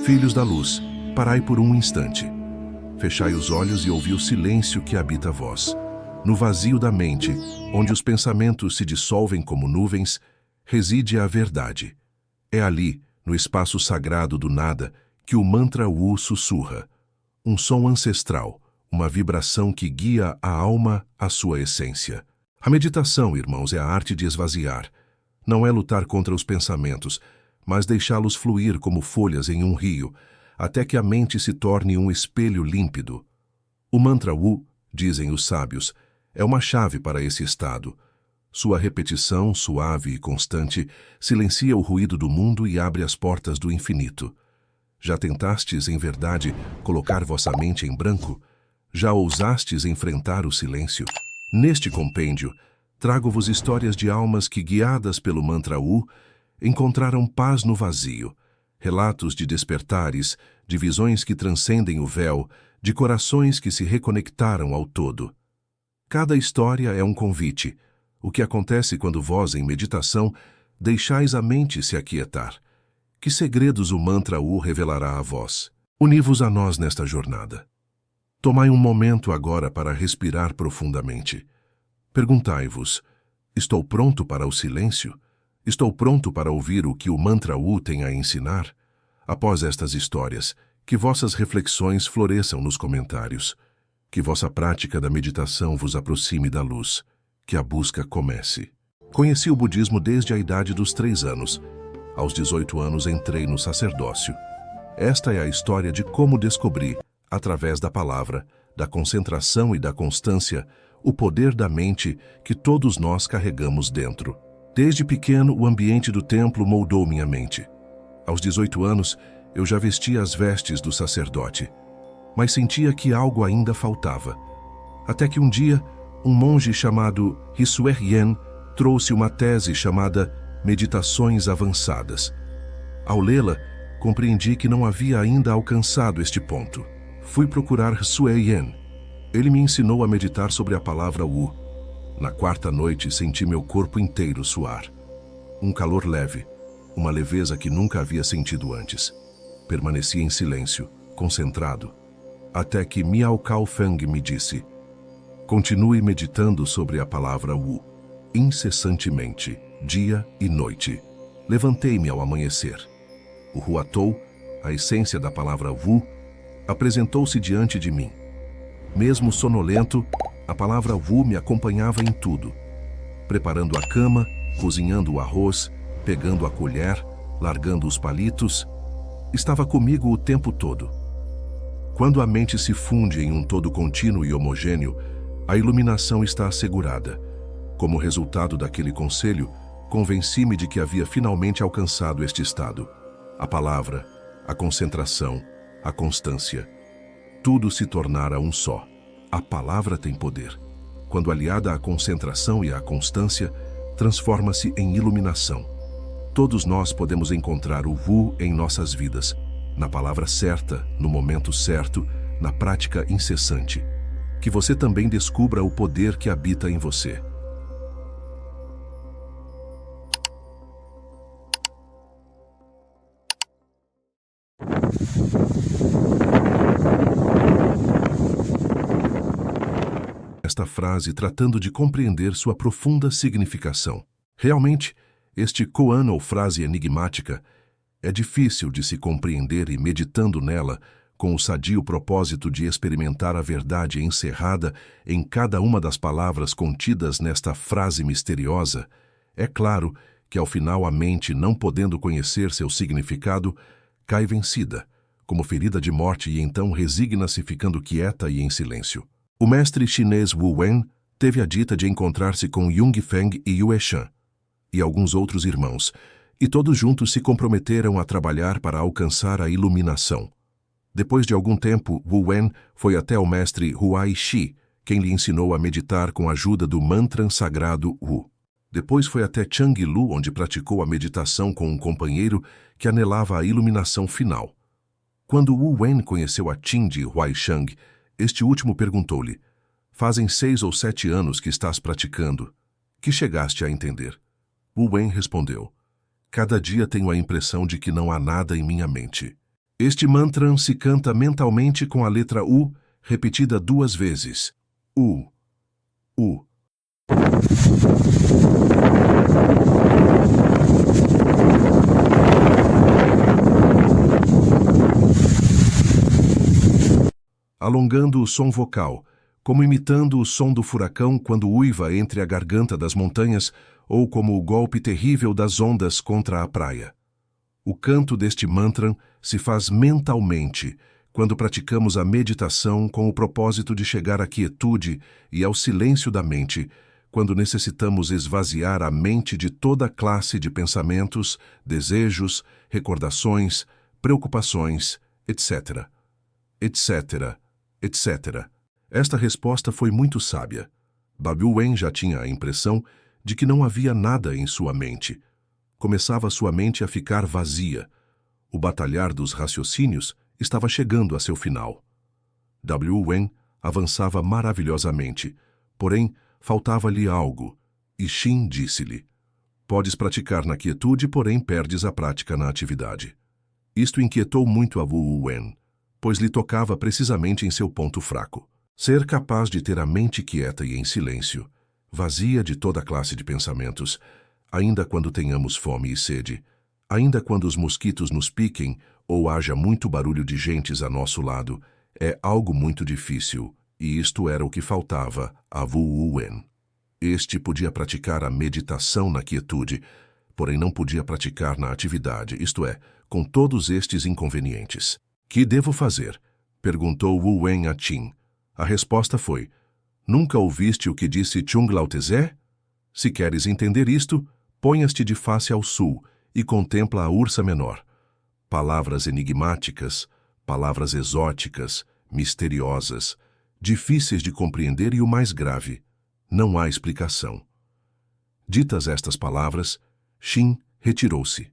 Filhos da luz, parai por um instante. Fechai os olhos e ouvi o silêncio que habita vós. No vazio da mente, onde os pensamentos se dissolvem como nuvens, reside a verdade. É ali, no espaço sagrado do nada, que o mantra Wu sussurra. Um som ancestral, uma vibração que guia a alma à sua essência. A meditação, irmãos, é a arte de esvaziar. Não é lutar contra os pensamentos, mas deixá-los fluir como folhas em um rio, até que a mente se torne um espelho límpido. O mantra Wu, dizem os sábios, é uma chave para esse estado. Sua repetição, suave e constante, silencia o ruído do mundo e abre as portas do infinito. Já tentastes, em verdade, colocar vossa mente em branco? Já ousastes enfrentar o silêncio? Neste compêndio, trago-vos histórias de almas que, guiadas pelo mantra Wu, encontraram paz no vazio, relatos de despertares, de visões que transcendem o véu, de corações que se reconectaram ao todo. Cada história é um convite. O que acontece quando vós, em meditação, deixais a mente se aquietar? Que segredos o mantra Wu revelará a vós? Uni-vos a nós nesta jornada. Tomai um momento agora para respirar profundamente. Perguntai-vos, estou pronto para o silêncio? Estou pronto para ouvir o que o mantra Wu tem a ensinar? Após estas histórias, que vossas reflexões floresçam nos comentários. Que vossa prática da meditação vos aproxime da luz. Que a busca comece. Conheci o budismo desde a idade dos 3 anos. Aos 18 anos entrei no sacerdócio. Esta é a história de como descobri, através da palavra, da concentração e da constância, o poder da mente que todos nós carregamos dentro. Desde pequeno, o ambiente do templo moldou minha mente. Aos 18 anos, eu já vestia as vestes do sacerdote, mas sentia que algo ainda faltava. Até que um dia, um monge chamado Hisue Hien trouxe uma tese chamada Meditações Avançadas. Ao lê-la, compreendi que não havia ainda alcançado este ponto. Fui procurar Hisue Hien. Ele me ensinou a meditar sobre a palavra Wu. Na 4ª noite, senti meu corpo inteiro suar. Um calor leve, uma leveza que nunca havia sentido antes. Permaneci em silêncio, concentrado, até que Miao Kao Feng me disse: continue meditando sobre a palavra Wu, incessantemente, dia e noite. Levantei-me ao amanhecer. O Huatou, a essência da palavra Wu, apresentou-se diante de mim. Mesmo sonolento, a palavra Wu me acompanhava em tudo. Preparando a cama, cozinhando o arroz, pegando a colher, largando os palitos, estava comigo o tempo todo. Quando a mente se funde em um todo contínuo e homogêneo, a iluminação está assegurada. Como resultado daquele conselho, convenci-me de que havia finalmente alcançado este estado. A palavra, a concentração, a constância. Tudo se tornara um só. A palavra tem poder. Quando aliada à concentração e à constância, transforma-se em iluminação. Todos nós podemos encontrar o Wu em nossas vidas, na palavra certa, no momento certo, na prática incessante. Que você também descubra o poder que habita em você. Esta frase tratando de compreender sua profunda significação. Realmente, este koan ou frase enigmática é difícil de se compreender e meditando nela, com o sadio propósito de experimentar a verdade encerrada em cada uma das palavras contidas nesta frase misteriosa, é claro que ao final a mente, não podendo conhecer seu significado, cai vencida, como ferida de morte e então resigna-se ficando quieta e em silêncio. O mestre chinês Wu Wen teve a dita de encontrar-se com Yung Feng e Yue Shan e alguns outros irmãos, e todos juntos se comprometeram a trabalhar para alcançar a iluminação. Depois de algum tempo, Wu Wen foi até o mestre Huai Shi, quem lhe ensinou a meditar com a ajuda do mantra sagrado Wu. Depois foi até Changlu, onde praticou a meditação com um companheiro que anelava a iluminação final. Quando Wu Wen conheceu a Qin de Huaishang, este último perguntou-lhe: fazem 6 ou 7 anos que estás praticando. Que chegaste a entender? Wu Wen respondeu: cada dia tenho a impressão de que não há nada em minha mente. Este mantra se canta mentalmente com a letra U repetida 2 vezes. U. U. Alongando o som vocal, como imitando o som do furacão quando uiva entre a garganta das montanhas ou como o golpe terrível das ondas contra a praia. O canto deste mantra se faz mentalmente quando praticamos a meditação com o propósito de chegar à quietude e ao silêncio da mente, quando necessitamos esvaziar a mente de toda classe de pensamentos, desejos, recordações, preocupações, etc. etc. etc. Esta resposta foi muito sábia. Babu Wen já tinha a impressão de que não havia nada em sua mente. Começava sua mente a ficar vazia. O batalhar dos raciocínios estava chegando a seu final. W. Wen avançava maravilhosamente, porém faltava-lhe algo, e Xin disse-lhe: "Podes praticar na quietude, porém perdes a prática na atividade." Isto inquietou muito a Wu Wen, pois lhe tocava precisamente em seu ponto fraco. Ser capaz de ter a mente quieta e em silêncio, vazia de toda classe de pensamentos, ainda quando tenhamos fome e sede, ainda quando os mosquitos nos piquem ou haja muito barulho de gentes a nosso lado, é algo muito difícil, e isto era o que faltava a Wu Wen. Este podia praticar a meditação na quietude, porém não podia praticar na atividade, isto é, com todos estes inconvenientes. "Que devo fazer?" perguntou Wu Wen a Qin. A resposta foi: "Nunca ouviste o que disse Chung Lao Tse? Se queres entender isto, ponhas-te de face ao sul e contempla a Ursa Menor." Palavras enigmáticas, palavras exóticas, misteriosas, difíceis de compreender e o mais grave, não há explicação. Ditas estas palavras, Xin retirou-se.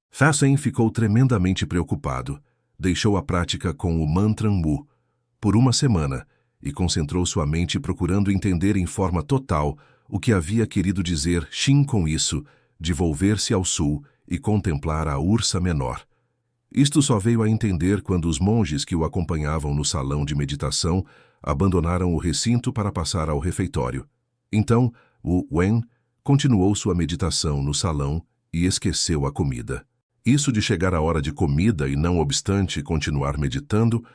Fassen ficou tremendamente preocupado. Deixou a prática com o mantra Wu por uma semana e concentrou sua mente procurando entender em forma total o que havia querido dizer Xin com isso, de volver-se ao sul e contemplar a Ursa Menor. Isto só veio a entender quando os monges que o acompanhavam no salão de meditação abandonaram o recinto para passar ao refeitório. Então, Wu Wen continuou sua meditação no salão e esqueceu a comida. Isso de chegar à hora de comida e, não obstante, continuar meditando,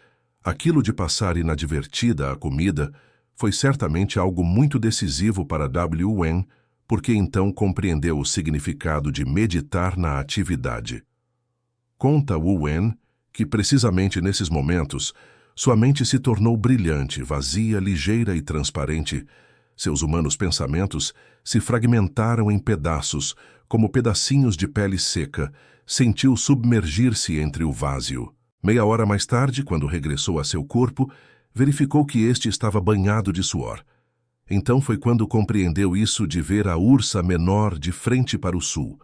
aquilo de passar inadvertida a comida, foi certamente algo muito decisivo para W. Wen, porque então compreendeu o significado de meditar na atividade. Conta Wu Wen que, precisamente nesses momentos, sua mente se tornou brilhante, vazia, ligeira e transparente. Seus humanos pensamentos se fragmentaram em pedaços, como pedacinhos de pele seca. Sentiu submergir-se entre o vazio. Meia hora mais tarde, quando regressou a seu corpo, verificou que este estava banhado de suor. Então foi quando compreendeu isso de ver a Ursa Menor de frente para o sul.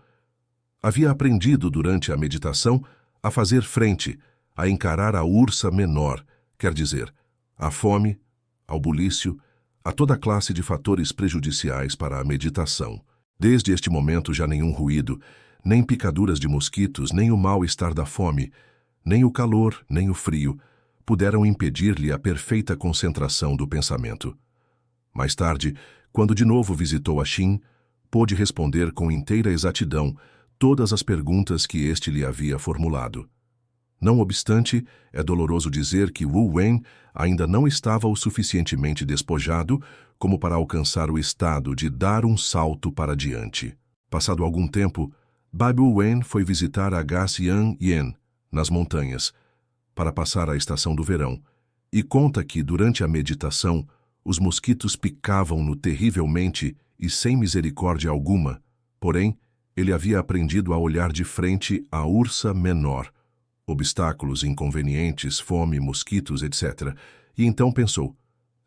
Havia aprendido durante a meditação a fazer frente, a encarar a Ursa Menor, quer dizer, a fome, ao bulício, a toda classe de fatores prejudiciais para a meditação. Desde este momento já nenhum ruído, nem picaduras de mosquitos, nem o mal-estar da fome, nem o calor, nem o frio, puderam impedir-lhe a perfeita concentração do pensamento. Mais tarde, quando de novo visitou a Xin, pôde responder com inteira exatidão todas as perguntas que este lhe havia formulado. Não obstante, é doloroso dizer que Wu Wen ainda não estava o suficientemente despojado como para alcançar o estado de dar um salto para diante. Passado algum tempo, Babu Wen foi visitar a Gaxian Yen, nas montanhas, para passar a estação do verão, e conta que, durante a meditação, os mosquitos picavam-no terrivelmente e sem misericórdia alguma, porém, ele havia aprendido a olhar de frente a Ursa Menor, obstáculos, inconvenientes, fome, mosquitos, etc., e então pensou: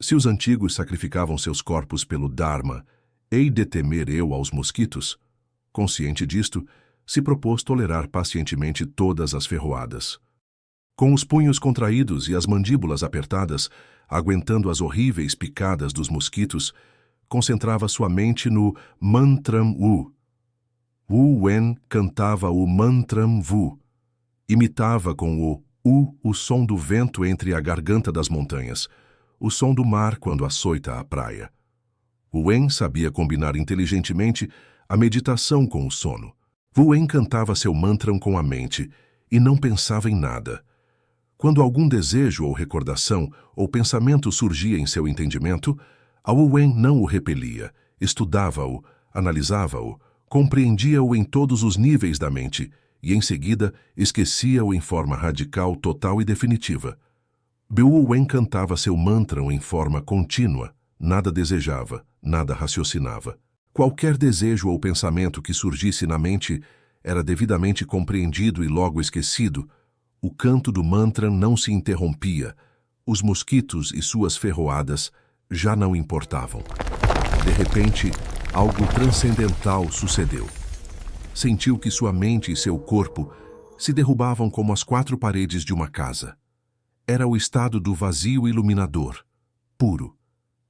se os antigos sacrificavam seus corpos pelo Dharma, hei de temer eu aos mosquitos? Consciente disto, se propôs tolerar pacientemente todas as ferroadas. Com os punhos contraídos e as mandíbulas apertadas, aguentando as horríveis picadas dos mosquitos, concentrava sua mente no Mantram Wu. Wu Wen cantava o Mantram Wu, imitava com o O som do vento entre a garganta das montanhas, o som do mar quando açoita a praia. Wu-Wen sabia combinar inteligentemente a meditação com o sono. Wu-Wen cantava seu mantra com a mente e não pensava em nada. Quando algum desejo ou recordação ou pensamento surgia em seu entendimento, a Wu-Wen não o repelia, estudava-o, analisava-o, compreendia-o em todos os níveis da mente e, em seguida, esquecia-o em forma radical, total e definitiva. Wu-Wen cantava seu mantra em forma contínua, nada desejava, nada raciocinava. Qualquer desejo ou pensamento que surgisse na mente era devidamente compreendido e logo esquecido. O canto do mantra não se interrompia. Os mosquitos e suas ferroadas já não importavam. De repente, algo transcendental sucedeu. Sentiu que sua mente e seu corpo se derrubavam como as quatro paredes de uma casa. Era o estado do vazio iluminador, puro,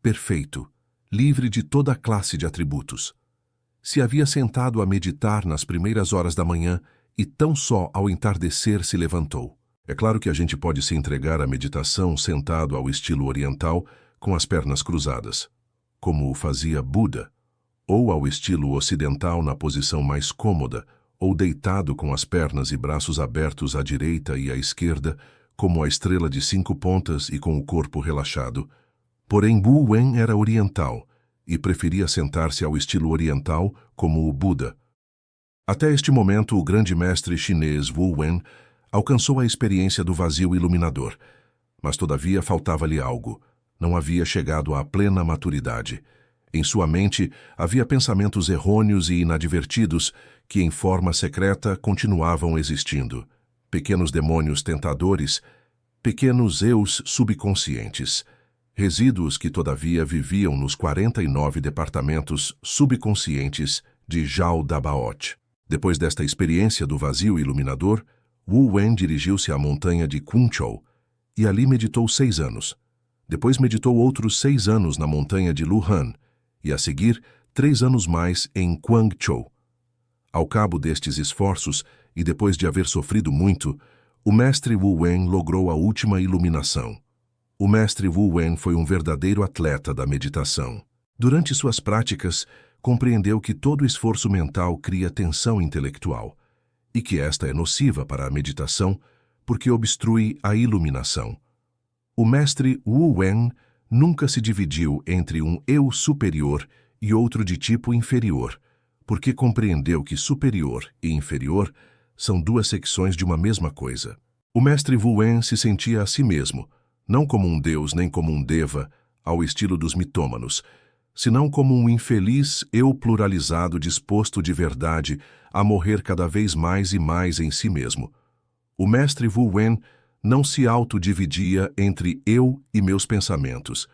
perfeito, livre de toda a classe de atributos. Se havia sentado a meditar nas primeiras horas da manhã e tão só ao entardecer se levantou. É claro que a gente pode se entregar à meditação sentado ao estilo oriental com as pernas cruzadas, como o fazia Buda, ou ao estilo ocidental na posição mais cômoda, ou deitado com as pernas e braços abertos à direita e à esquerda, como a estrela de 5 pontas e com o corpo relaxado. Porém, Wu-Wen era oriental e preferia sentar-se ao estilo oriental como o Buda. Até este momento, o grande mestre chinês Wu-Wen alcançou a experiência do vazio iluminador, mas todavia faltava-lhe algo. Não havia chegado à plena maturidade. Em sua mente havia pensamentos errôneos e inadvertidos que, em forma secreta, continuavam existindo. Pequenos demônios tentadores, pequenos eus subconscientes, resíduos que todavia viviam nos 49 departamentos subconscientes de Zhao Dabaoth. Depois desta experiência do vazio iluminador, Wu-Wen dirigiu-se à montanha de Kunchou e ali meditou 6 anos. Depois meditou outros 6 anos na montanha de Luhan e, a seguir, 3 anos mais em Guangzhou. Ao cabo destes esforços, e depois de haver sofrido muito, o mestre Wu-Wen logrou a última iluminação. O mestre Wu-Wen foi um verdadeiro atleta da meditação. Durante suas práticas, compreendeu que todo esforço mental cria tensão intelectual e que esta é nociva para a meditação porque obstrui a iluminação. O mestre Wu-Wen nunca se dividiu entre um eu superior e outro de tipo inferior, porque compreendeu que superior e inferior são 2 secções de uma mesma coisa. O mestre Wu-Wen se sentia a si mesmo, não como um deus nem como um deva, ao estilo dos mitômanos, senão como um infeliz eu pluralizado disposto de verdade a morrer cada vez mais e mais em si mesmo. O mestre Wu-Wen não se autodividia entre eu e meus pensamentos,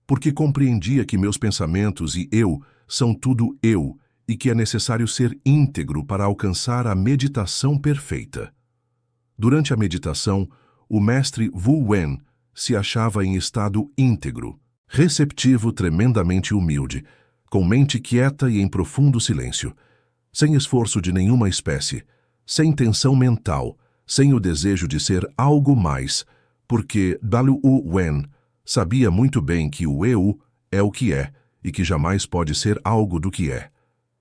porque compreendia que meus pensamentos e eu são tudo eu e que é necessário ser íntegro para alcançar a meditação perfeita. Durante a meditação, o mestre Wu-Wen se achava em estado íntegro, receptivo, tremendamente humilde, com mente quieta e em profundo silêncio, sem esforço de nenhuma espécie, sem tensão mental, sem o desejo de ser algo mais, porque Wu-Wen sabia muito bem que o eu é o que é e que jamais pode ser algo do que é.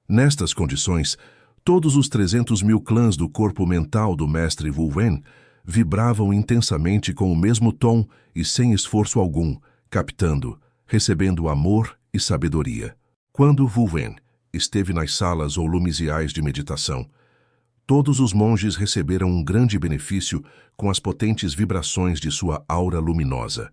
Nestas condições, todos os 300.000 clãs do corpo mental do mestre Wu-Wen vibravam intensamente com o mesmo tom e sem esforço algum, captando, recebendo amor e sabedoria. Quando Wu-Wen esteve nas salas ou lumisiais de meditação, todos os monges receberam um grande benefício com as potentes vibrações de sua aura luminosa.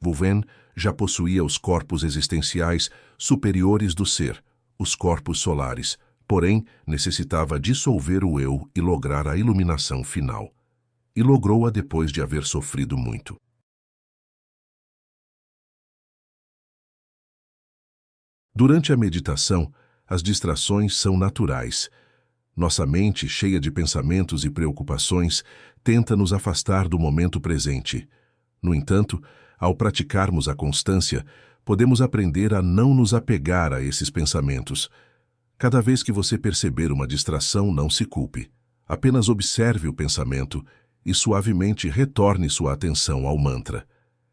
Wu-Wen já possuía os corpos existenciais superiores do ser, os corpos solares, porém necessitava dissolver o eu e lograr a iluminação final. E logrou-a depois de haver sofrido muito. Durante a meditação, as distrações são naturais. Nossa mente, cheia de pensamentos e preocupações, tenta nos afastar do momento presente. No entanto, ao praticarmos a constância, podemos aprender a não nos apegar a esses pensamentos. Cada vez que você perceber uma distração, não se culpe. Apenas observe o pensamento e suavemente retorne sua atenção ao mantra.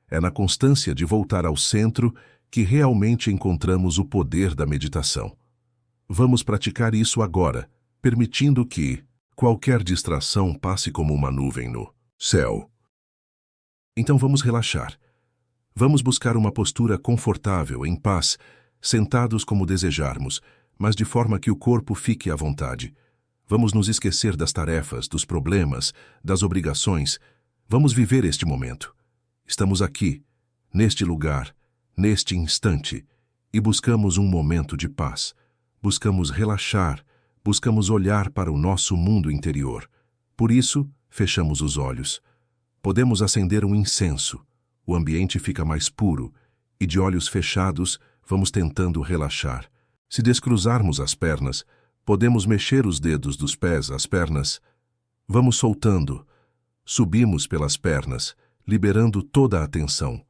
É na constância de voltar ao centro que realmente encontramos o poder da meditação. Vamos praticar isso agora, permitindo que qualquer distração passe como uma nuvem no céu. Então vamos relaxar. Vamos buscar uma postura confortável, em paz, sentados como desejarmos, mas de forma que o corpo fique à vontade. Vamos nos esquecer das tarefas, dos problemas, das obrigações. Vamos viver este momento. Estamos aqui, neste lugar, neste instante, e buscamos um momento de paz. Buscamos relaxar, buscamos olhar para o nosso mundo interior. Por isso, fechamos os olhos. Podemos acender um incenso. O ambiente fica mais puro, e de olhos fechados, vamos tentando relaxar. Se descruzarmos as pernas, podemos mexer os dedos dos pés às pernas. Vamos soltando. Subimos pelas pernas, liberando toda a tensão.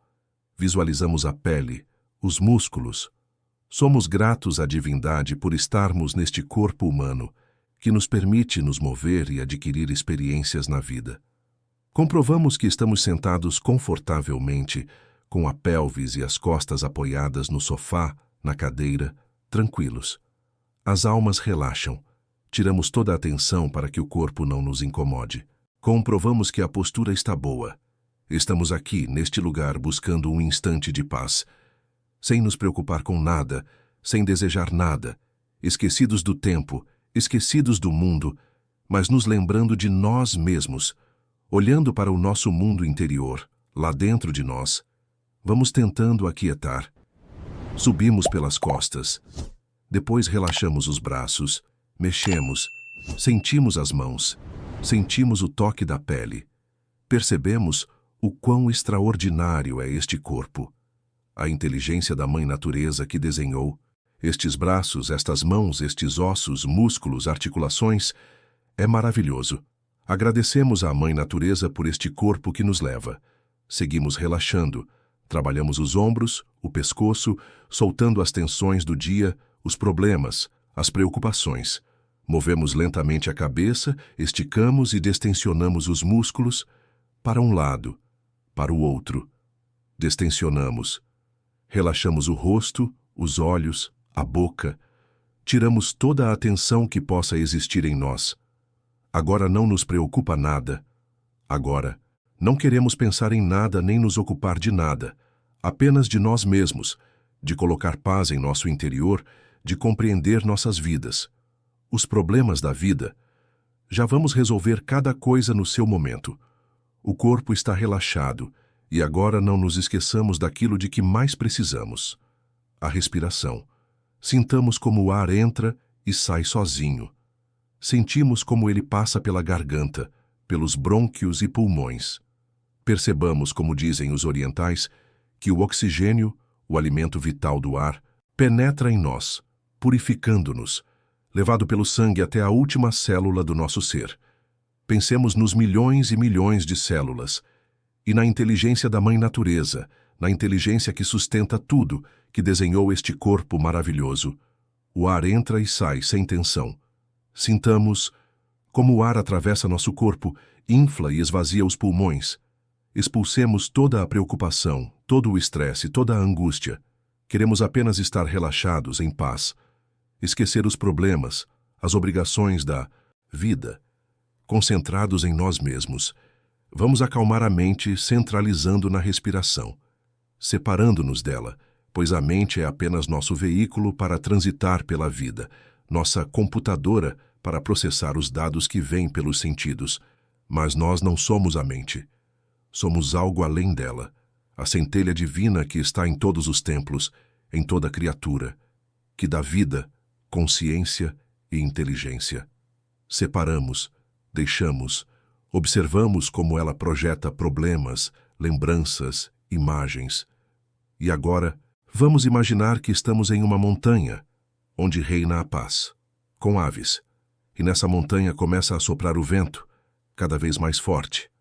Visualizamos a pele, os músculos. Somos gratos à divindade por estarmos neste corpo humano, que nos permite nos mover e adquirir experiências na vida. Comprovamos que estamos sentados confortavelmente, com a pelvis e as costas apoiadas no sofá, na cadeira, tranquilos. As almas relaxam. Tiramos toda a atenção para que o corpo não nos incomode. Comprovamos que a postura está boa. Estamos aqui, neste lugar, buscando um instante de paz, sem nos preocupar com nada, sem desejar nada, esquecidos do tempo, esquecidos do mundo, mas nos lembrando de nós mesmos, olhando para o nosso mundo interior, lá dentro de nós. Vamos tentando aquietar. Subimos pelas costas. Depois relaxamos os braços, mexemos, sentimos as mãos, sentimos o toque da pele. Percebemos o quão extraordinário é este corpo. A inteligência da Mãe Natureza que desenhou estes braços, estas mãos, estes ossos, músculos, articulações, é maravilhoso. Agradecemos à Mãe Natureza por este corpo que nos leva. Seguimos relaxando. Trabalhamos os ombros, o pescoço, soltando as tensões do dia, os problemas, as preocupações. Movemos lentamente a cabeça, esticamos e destensionamos os músculos para um lado, para o outro. Destensionamos. Relaxamos o rosto, os olhos, a boca. Tiramos toda a atenção que possa existir em nós. Agora não nos preocupa nada. Agora, não queremos pensar em nada nem nos ocupar de nada, apenas de nós mesmos, de colocar paz em nosso interior, de compreender nossas vidas. Os problemas da vida, já vamos resolver cada coisa no seu momento. O corpo está relaxado e agora não nos esqueçamos daquilo de que mais precisamos. A respiração. Sintamos como o ar entra e sai sozinho. Sentimos como ele passa pela garganta, pelos brônquios e pulmões. Percebamos, como dizem os orientais, que o oxigênio, o alimento vital do ar, penetra em nós, purificando-nos, levado pelo sangue até a última célula do nosso ser. Pensemos nos milhões e milhões de células, e na inteligência da Mãe Natureza, na inteligência que sustenta tudo, que desenhou este corpo maravilhoso. O ar entra e sai sem tensão. Sintamos como o ar atravessa nosso corpo, infla e esvazia os pulmões. Expulsemos toda a preocupação, todo o estresse, toda a angústia. Queremos apenas estar relaxados, em paz. Esquecer os problemas, as obrigações da vida. Concentrados em nós mesmos. Vamos acalmar a mente centralizando na respiração, separando-nos dela, pois a mente é apenas nosso veículo para transitar pela vida, nossa computadora para processar os dados que vêm pelos sentidos. Mas nós não somos a mente. Somos algo além dela, a centelha divina que está em todos os templos, em toda criatura, que dá vida, consciência e inteligência. Separamos, deixamos, observamos como ela projeta problemas, lembranças, imagens. E agora, vamos imaginar que estamos em uma montanha, onde reina a paz, com aves. E nessa montanha começa a soprar o vento, cada vez mais forte.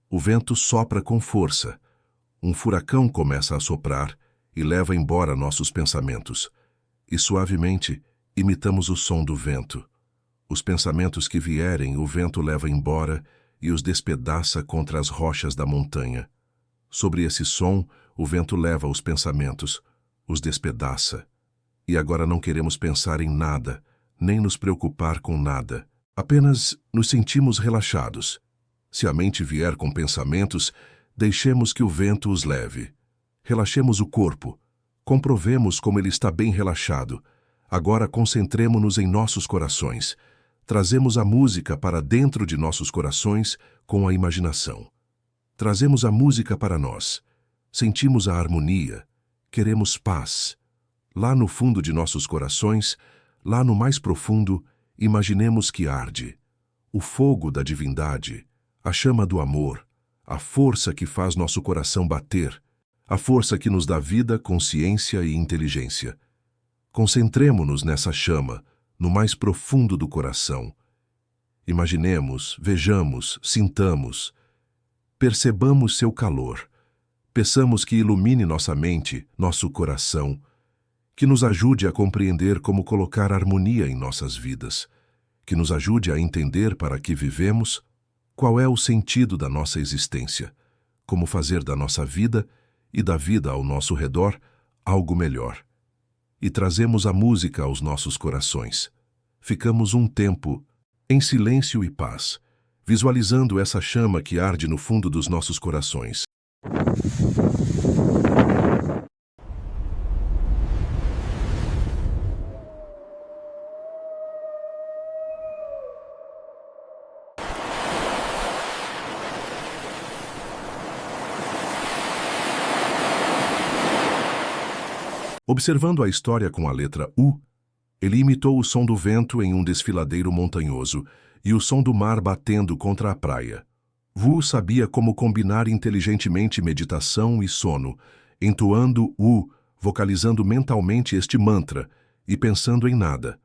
O vento sopra com força. Um furacão começa a soprar e leva embora nossos pensamentos. E suavemente imitamos o som do vento. Os pensamentos que vierem, o vento leva embora e os despedaça contra as rochas da montanha. Sobre esse som, o vento leva os pensamentos, os despedaça. E agora não queremos pensar em nada, nem nos preocupar com nada. Apenas nos sentimos relaxados. Se a mente vier com pensamentos, deixemos que o vento os leve. Relaxemos o corpo. Comprovemos como ele está bem relaxado. Agora concentremo-nos em nossos corações. Trazemos a música para dentro de nossos corações com a imaginação. Trazemos a música para nós. Sentimos a harmonia. Queremos paz. Lá no fundo de nossos corações, lá no mais profundo, imaginemos que arde. O fogo da divindade, a chama do amor, a força que faz nosso coração bater, a força que nos dá vida, consciência e inteligência. Concentremo-nos nessa chama, no mais profundo do coração. Imaginemos, vejamos, sintamos. Percebamos seu calor. Peçamos que ilumine nossa mente, nosso coração, que nos ajude a compreender como colocar harmonia em nossas vidas, que nos ajude a entender para que vivemos, qual é o sentido da nossa existência, como fazer da nossa vida e da vida ao nosso redor algo melhor. E trazemos a música aos nossos corações. Ficamos um tempo em silêncio e paz, visualizando essa chama que arde no fundo dos nossos corações. Observando a história com a letra U, ele imitou o som do vento em um desfiladeiro montanhoso e o som do mar batendo contra a praia. Wu sabia como combinar inteligentemente meditação e sono, entoando U, vocalizando mentalmente este mantra e pensando em nada.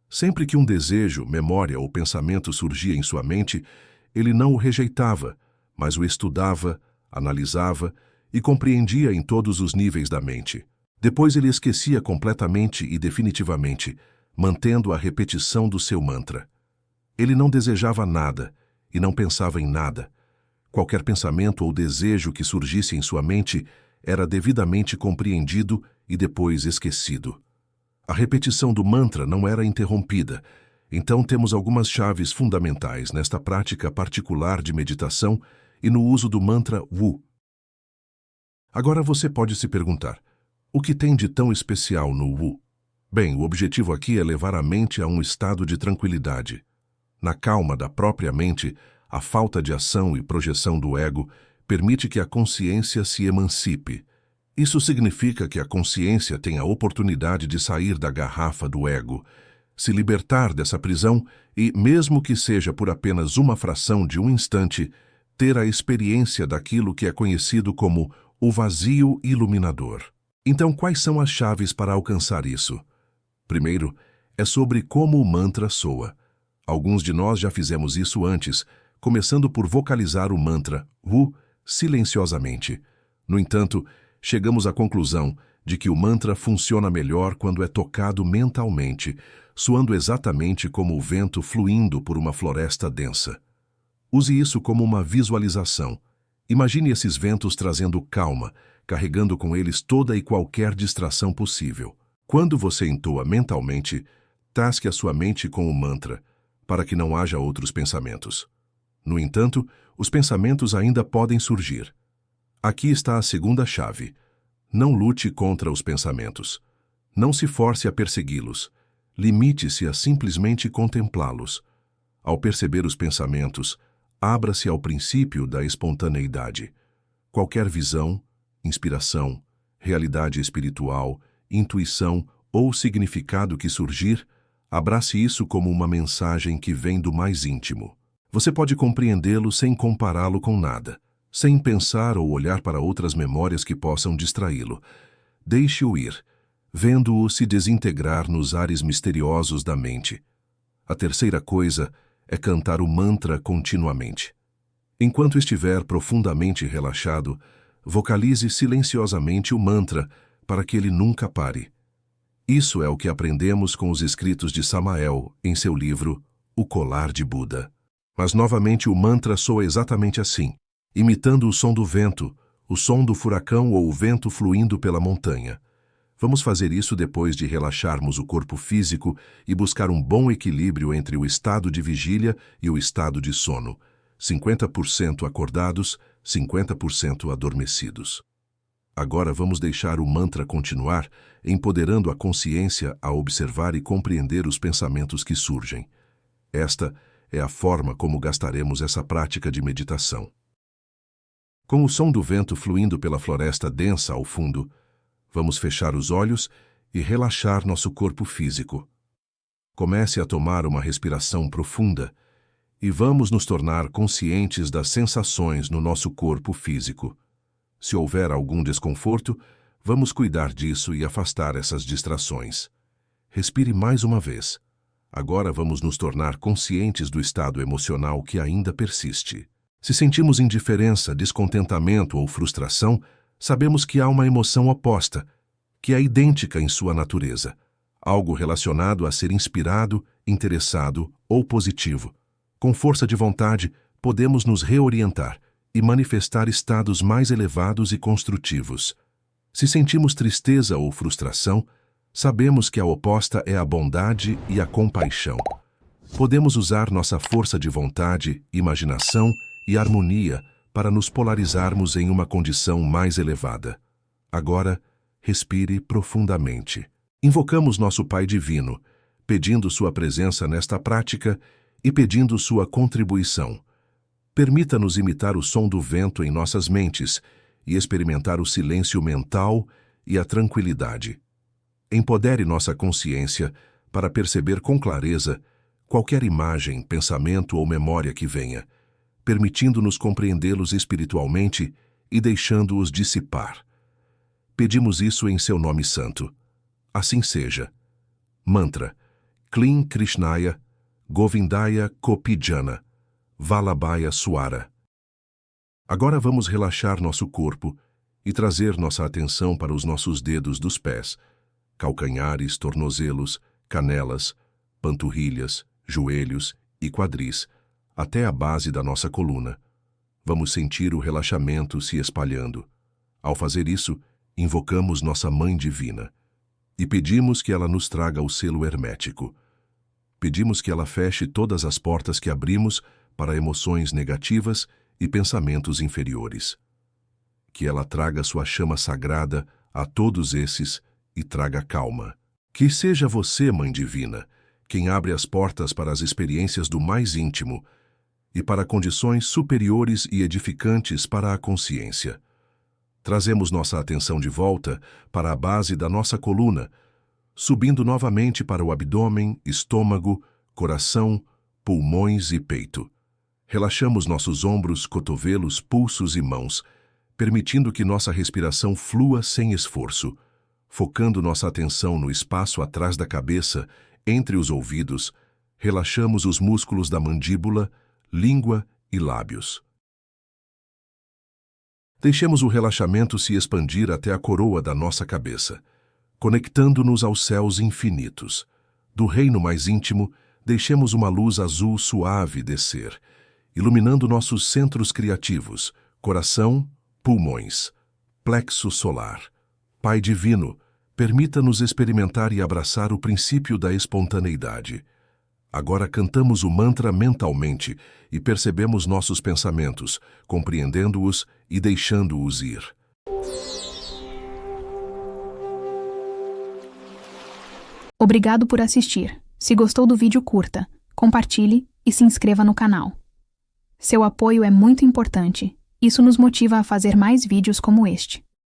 Sempre que um desejo, memória ou pensamento surgia em sua mente, ele não o rejeitava, mas o estudava, analisava e compreendia em todos os níveis da mente. Depois ele esquecia completamente e definitivamente, mantendo a repetição do seu mantra. Ele não desejava nada e não pensava em nada. Qualquer pensamento ou desejo que surgisse em sua mente era devidamente compreendido e depois esquecido. A repetição do mantra não era interrompida, então temos algumas chaves fundamentais nesta prática particular de meditação e no uso do mantra Wu. Agora você pode se perguntar, o que tem de tão especial no Wu? Bem, o objetivo aqui é levar a mente a um estado de tranquilidade. Na calma da própria mente, a falta de ação e projeção do ego permite que a consciência se emancipe. Isso significa que a consciência tem a oportunidade de sair da garrafa do ego, se libertar dessa prisão e, mesmo que seja por apenas uma fração de um instante, ter a experiência daquilo que é conhecido como o vazio iluminador. Então, quais são as chaves para alcançar isso? Primeiro, é sobre como o mantra soa. Alguns de nós já fizemos isso antes, começando por vocalizar o mantra Wu silenciosamente. No entanto, chegamos à conclusão de que o mantra funciona melhor quando é tocado mentalmente, soando exatamente como o vento fluindo por uma floresta densa. Use isso como uma visualização. Imagine esses ventos trazendo calma, carregando com eles toda e qualquer distração possível. Quando você entoa mentalmente, tasque a sua mente com o mantra, para que não haja outros pensamentos. No entanto, os pensamentos ainda podem surgir. Aqui está a segunda chave. Não lute contra os pensamentos. Não se force a persegui-los. Limite-se a simplesmente contemplá-los. Ao perceber os pensamentos, abra-se ao princípio da espontaneidade. Qualquer visão, inspiração, realidade espiritual, intuição ou significado que surgir, abrace isso como uma mensagem que vem do mais íntimo. Você pode compreendê-lo sem compará-lo com nada, sem pensar ou olhar para outras memórias que possam distraí-lo. Deixe-o ir, vendo-o se desintegrar nos ares misteriosos da mente. A terceira coisa é cantar o mantra continuamente. Enquanto estiver profundamente relaxado, vocalize silenciosamente o mantra para que ele nunca pare. Isso é o que aprendemos com os escritos de Samael em seu livro O Colar de Buda. Mas novamente o mantra soa exatamente assim, imitando o som do vento, o som do furacão ou o vento fluindo pela montanha. Vamos fazer isso depois de relaxarmos o corpo físico e buscar um bom equilíbrio entre o estado de vigília e o estado de sono, 50% acordados, 50% adormecidos. Agora vamos deixar o mantra continuar, empoderando a consciência a observar e compreender os pensamentos que surgem. Esta é a forma como gastaremos essa prática de meditação. Com o som do vento fluindo pela floresta densa ao fundo, vamos fechar os olhos e relaxar nosso corpo físico. Comece a tomar uma respiração profunda e vamos nos tornar conscientes das sensações no nosso corpo físico. Se houver algum desconforto, vamos cuidar disso e afastar essas distrações. Respire mais uma vez. Agora vamos nos tornar conscientes do estado emocional que ainda persiste. Se sentimos indiferença, descontentamento ou frustração, sabemos que há uma emoção oposta, que é idêntica em sua natureza, algo relacionado a ser inspirado, interessado ou positivo. Com força de vontade, podemos nos reorientar e manifestar estados mais elevados e construtivos. Se sentimos tristeza ou frustração, sabemos que a oposta é a bondade e a compaixão. Podemos usar nossa força de vontade, imaginação e harmonia para nos polarizarmos em uma condição mais elevada. Agora, respire profundamente. Invocamos nosso Pai Divino, pedindo sua presença nesta prática e pedindo sua contribuição. Permita-nos imitar o som do vento em nossas mentes e experimentar o silêncio mental e a tranquilidade. Empodere nossa consciência para perceber com clareza qualquer imagem, pensamento ou memória que venha, permitindo-nos compreendê-los espiritualmente e deixando-os dissipar. Pedimos isso em seu nome santo. Assim seja. Mantra: Klim Krishnaya, Govindaya Kopijana, Vallabhaya Swara. Agora vamos relaxar nosso corpo e trazer nossa atenção para os nossos dedos dos pés, calcanhares, tornozelos, canelas, panturrilhas, joelhos e quadris, até a base da nossa coluna. Vamos sentir o relaxamento se espalhando. Ao fazer isso, invocamos nossa Mãe Divina e pedimos que ela nos traga o selo hermético. Pedimos que ela feche todas as portas que abrimos para emoções negativas e pensamentos inferiores. Que ela traga sua chama sagrada a todos esses e traga calma. Que seja você, Mãe Divina, quem abre as portas para as experiências do mais íntimo e para condições superiores e edificantes para a consciência. Trazemos nossa atenção de volta para a base da nossa coluna, subindo novamente para o abdômen, estômago, coração, pulmões e peito. Relaxamos nossos ombros, cotovelos, pulsos e mãos, permitindo que nossa respiração flua sem esforço, focando nossa atenção no espaço atrás da cabeça, entre os ouvidos. Relaxamos os músculos da mandíbula, língua e lábios. Deixemos o relaxamento se expandir até a coroa da nossa cabeça, conectando-nos aos céus infinitos. Do reino mais íntimo, deixemos uma luz azul suave descer, iluminando nossos centros criativos, coração, pulmões, plexo solar. Pai Divino, permita-nos experimentar e abraçar o princípio da espontaneidade. Agora cantamos o mantra mentalmente e percebemos nossos pensamentos, compreendendo-os e deixando-os ir. Obrigado por assistir. Se gostou do vídeo, curta, compartilhe e se inscreva no canal. Seu apoio é muito importante. Isso nos motiva a fazer mais vídeos como este.